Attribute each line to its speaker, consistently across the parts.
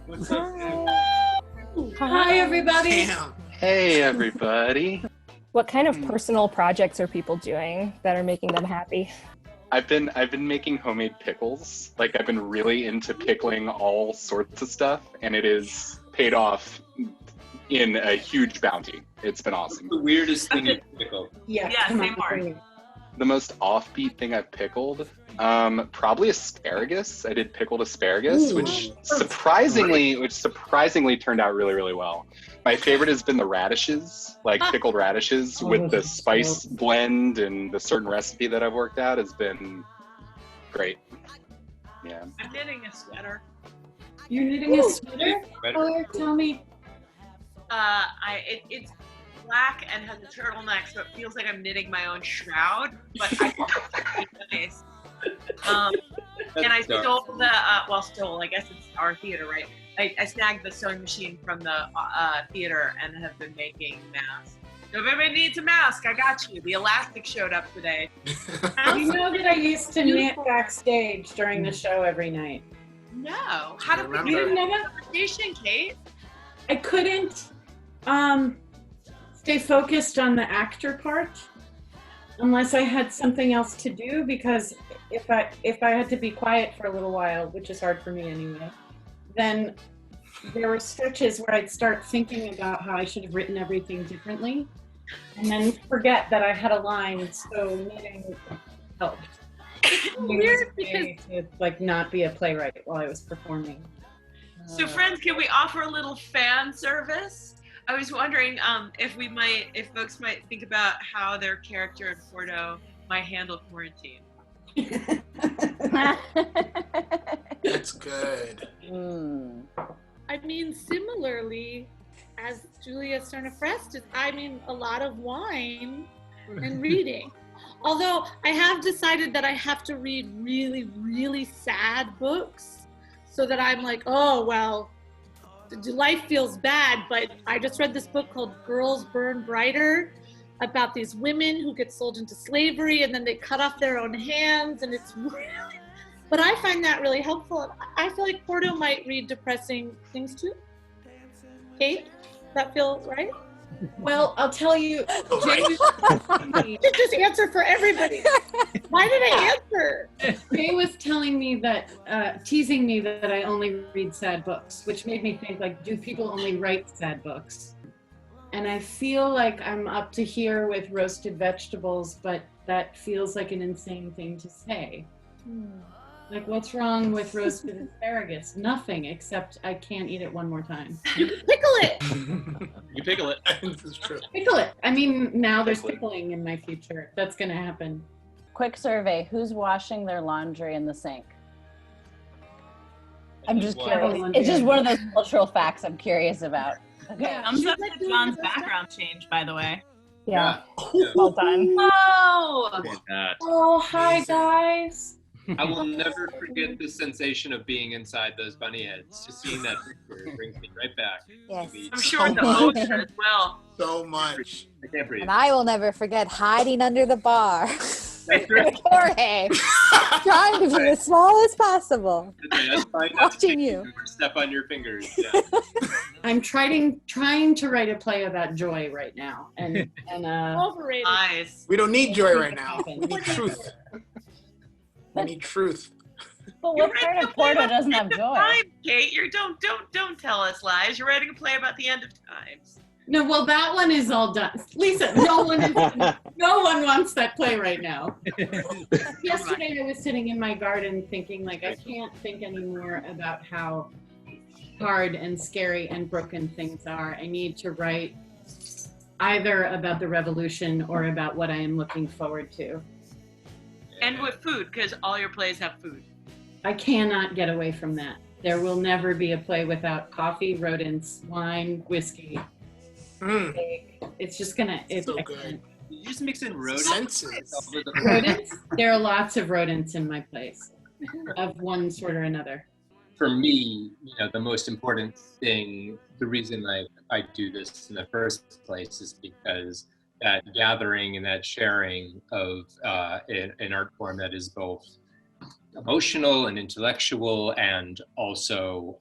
Speaker 1: What's up?
Speaker 2: Hi, everybody.
Speaker 1: Damn.
Speaker 3: Hey, everybody.
Speaker 4: What kind of personal projects are people doing that are making them happy?
Speaker 3: I've been making homemade pickles. Like, I've been really into pickling all sorts of stuff, and it is paid off in a huge bounty. It's been awesome.
Speaker 1: The weirdest thing you've pickled.
Speaker 2: Yeah,
Speaker 5: Yeah, same part.
Speaker 3: The most offbeat thing I've pickled, probably asparagus. I did pickled asparagus,
Speaker 2: Ooh.
Speaker 3: which surprisingly turned out really, really well. My favorite has been the radishes, like pickled radishes with the spice blend and the certain recipe that I've worked out has been great. Yeah.
Speaker 5: I'm knitting a sweater.
Speaker 2: You're knitting a sweater? Oh, tell me.
Speaker 5: It's black and has a turtleneck, so it feels like I'm knitting my own shroud. But I it's nice. And I stole the I guess it's our theater, right? I snagged the sewing machine from the theater and have been making masks. So if anybody needs a mask, I got you. The elastic showed up today.
Speaker 2: You know that I used to knit backstage during the show every night.
Speaker 5: No. How did we
Speaker 2: You
Speaker 5: do
Speaker 2: didn't know
Speaker 5: that
Speaker 2: that?
Speaker 5: conversation, Kate?
Speaker 2: I couldn't stay focused on the actor part unless I had something else to do, because if I had to be quiet for a little while, which is hard for me anyway, then there were stretches where I'd start thinking about how I should have written everything differently and then forget that I had a line, so knitting helped.
Speaker 5: Weird
Speaker 2: because to like not be a playwright while I was performing.
Speaker 5: So friends, can we offer a little fan service? I was wondering if folks might think about how their character in Porto might handle quarantine.
Speaker 1: That's good.
Speaker 6: I mean, similarly, as Julia Sirna-Frest, a lot of wine and reading. Although I have decided that I have to read really, really sad books so that I'm like, oh, well, life feels bad. But I just read this book called Girls Burn Brighter about these women who get sold into slavery and then they cut off their own hands, and it's really, but I find that really helpful. I feel like Porto might read depressing things too. Kate, does that feel right?
Speaker 2: Well, I'll tell you, Jay
Speaker 6: Did this answer for everybody? Why did I answer?
Speaker 2: Jay was telling me that, teasing me that I only read sad books, which made me think, like, do people only write sad books? And I feel like I'm up to here with roasted vegetables, but that feels like an insane thing to say. Like, what's wrong with roasted asparagus? Nothing, except I can't eat it one more time.
Speaker 6: You can pickle it.
Speaker 1: You pickle it. That's true.
Speaker 2: Pickle it. I mean, now there's pickling in my future. That's going to happen.
Speaker 7: Quick survey, who's washing their laundry in the sink? I'm just curious. It's just one of those cultural facts I'm curious about. Okay.
Speaker 5: Thumbs up to John's background change, by the way.
Speaker 4: Yeah. Well done.
Speaker 5: Oh!
Speaker 2: Oh, hi, guys.
Speaker 8: I will never forget the sensation of being inside those bunny heads. Just seeing that picture brings me right back.
Speaker 7: Yes.
Speaker 5: I'm sure the ocean as well.
Speaker 1: So much.
Speaker 8: I can't breathe.
Speaker 9: And I will never forget hiding under the bar
Speaker 8: That's right.
Speaker 9: with Jorge, trying to be as small as possible.
Speaker 8: That's fine.
Speaker 9: Watching you.
Speaker 8: Step on your fingers. Yeah.
Speaker 2: I'm trying to write a play about joy right now. And
Speaker 6: Overrated.
Speaker 5: Eyes.
Speaker 1: We don't need joy right now. We need truth. We need truth.
Speaker 7: But what part of Porto doesn't have joy?
Speaker 5: Time, Kate, don't tell us lies. You're writing a play about the end of times.
Speaker 2: no, well, that one is all done. Lisa, no one wants that play right now. Yesterday I was sitting in my garden thinking, like, I can't think anymore about how hard and scary and broken things are. I need to write either about the revolution or about what I am looking forward to.
Speaker 5: And with food, because all your plays have food.
Speaker 2: I cannot get away from that. There will never be a play without coffee, rodents, wine, whiskey. Steak. It's just gonna. It's
Speaker 1: So
Speaker 2: I
Speaker 1: good.
Speaker 2: can't.
Speaker 8: You just mix in rodents.
Speaker 1: Senses.
Speaker 2: Rodents. There are lots of rodents in my place, of one sort or another.
Speaker 8: For me, the most important thing, the reason I do this in the first place is because that gathering and that sharing of an art form that is both emotional and intellectual and also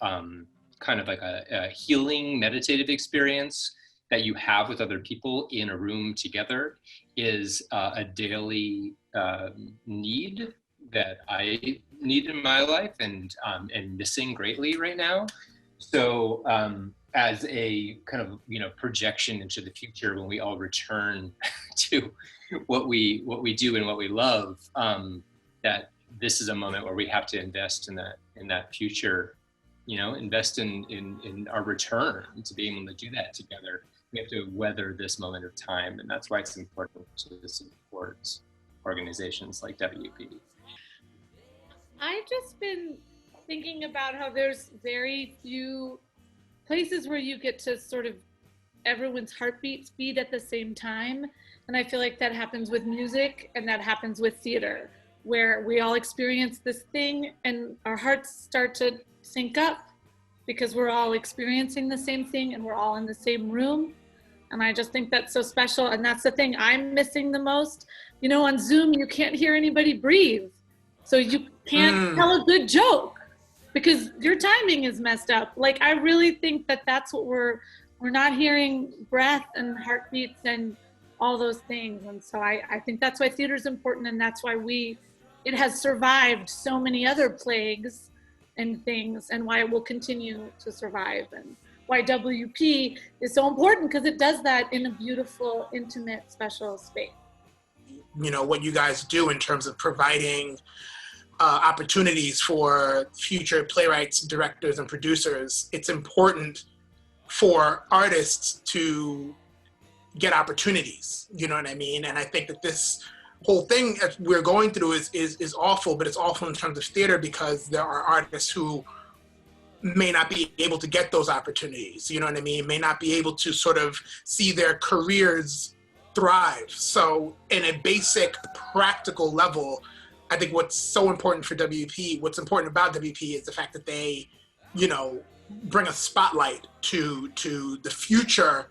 Speaker 8: kind of like a healing meditative experience that you have with other people in a room together is a daily need that I need in my life and missing greatly right now. So as a kind of, projection into the future when we all return to what we do and what we love, that this is a moment where we have to invest in that future, invest in our return to be able to do that together. We have to weather this moment of time, and that's why it's important to support organizations like WP.
Speaker 6: I've just been thinking about how there's very few places where you get to sort of everyone's heartbeats beat at the same time. And I feel like that happens with music and that happens with theater, where we all experience this thing and our hearts start to sync up because we're all experiencing the same thing and we're all in the same room. And I just think that's so special. And that's the thing I'm missing the most. On Zoom, you can't hear anybody breathe. So you can't tell a good joke because your timing is messed up. Like, I really think that that's what we're not hearing breath and heartbeats and all those things. And so I think that's why theater is important. And that's why it has survived so many other plagues and things, and why it will continue to survive, and why WP is so important, because it does that in a beautiful, intimate, special space.
Speaker 1: What you guys do in terms of providing opportunities for future playwrights, directors, and producers, it's important for artists to get opportunities, you know what I mean? And I think that this whole thing that we're going through is awful, but it's awful in terms of theater because there are artists who may not be able to get those opportunities, you know what I mean? May not be able to sort of see their careers thrive. So in a basic practical level, I think what's so important for WP, what's important about WP is the fact that they, bring a spotlight to the future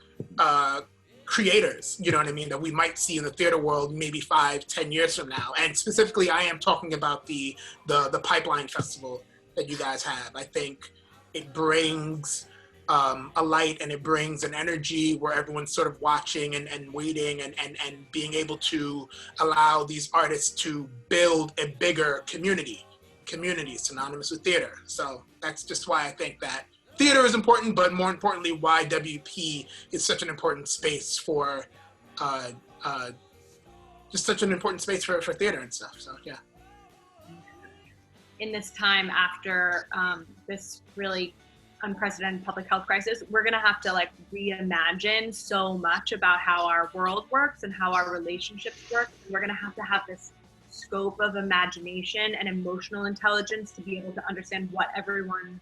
Speaker 1: creators, you know what I mean, that we might see in the theater world maybe 5-10 years from now. And specifically, I am talking about the Pipeline Festival that you guys have. I think it brings a light and it brings an energy where everyone's sort of watching and waiting and being able to allow these artists to build a bigger community synonymous with theater. So that's just why I think that theater is important, but more importantly, why WP is such an important space for, just such an important space for theater and stuff. So yeah.
Speaker 5: In this time after this really unprecedented public health crisis, we're gonna have to reimagine so much about how our world works and how our relationships work. We're gonna have this scope of imagination and emotional intelligence to be able to understand what everyone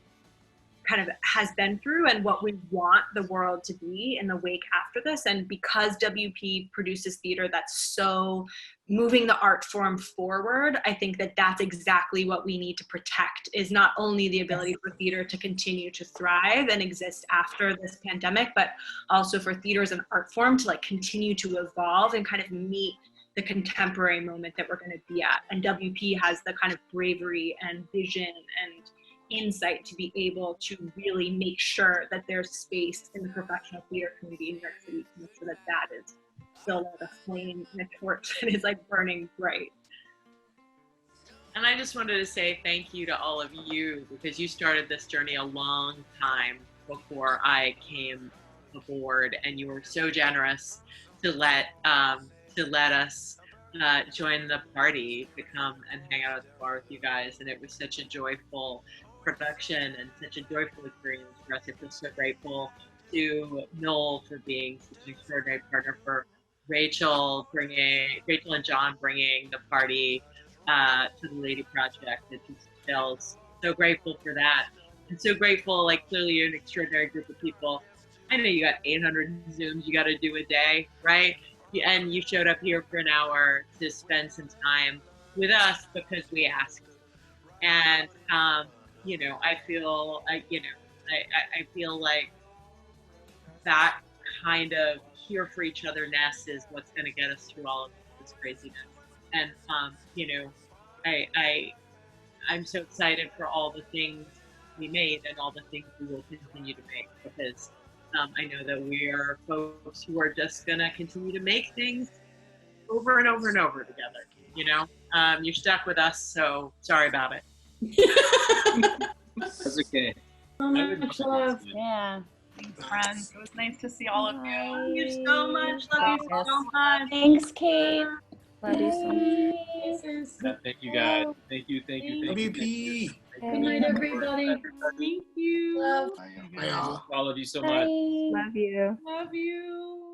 Speaker 5: kind of has been through and what we want the world to be in the wake after this. And because WP produces theater that's so moving the art form forward, I think that that's exactly what we need to protect, is not only the ability for theater to continue to thrive and exist after this pandemic, but also for theater as an art form to continue to evolve and kind of meet the contemporary moment that we're going to be at. And WP has the kind of bravery and vision and insight to be able to really make sure that there's space in the professional theater community in New York City to make sure that that is still like a flame and a torch that is burning bright.
Speaker 10: And I just wanted to say thank you to all of you, because you started this journey a long time before I came aboard, and you were so generous to let us join the party, to come and hang out at the bar with you guys. And it was such a joyful production and such a joyful experience for us. I feel so grateful to Noel for being such an extraordinary partner, for Rachel and John bringing the party to the Lady Project. It just feels so grateful for that. And so grateful, clearly you're an extraordinary group of people. I know you got 800 Zooms you got to do a day, right? And you showed up here for an hour to spend some time with us because we asked. And, I feel, I feel like that kind of here for each other ness is what's going to get us through all of this craziness. And, I'm so excited for all the things we made and all the things we will continue to make, because I know that we're folks who are just gonna continue to make things over and over and over together. You know, you're stuck with us, so sorry about it.
Speaker 8: That's okay.
Speaker 2: So much love.
Speaker 7: Yeah.
Speaker 5: Thanks, friends. It was nice to see all of you.
Speaker 10: Love you so much. Love you so much.
Speaker 7: Thanks, Kate.
Speaker 4: Love you so much.
Speaker 8: Yeah, thank you guys. Thank you.
Speaker 1: WP.
Speaker 2: Good night, everybody.
Speaker 10: Thank you.
Speaker 2: Love.
Speaker 1: Bye, y'all.
Speaker 8: All of you so much.
Speaker 4: Love you.
Speaker 5: Love you.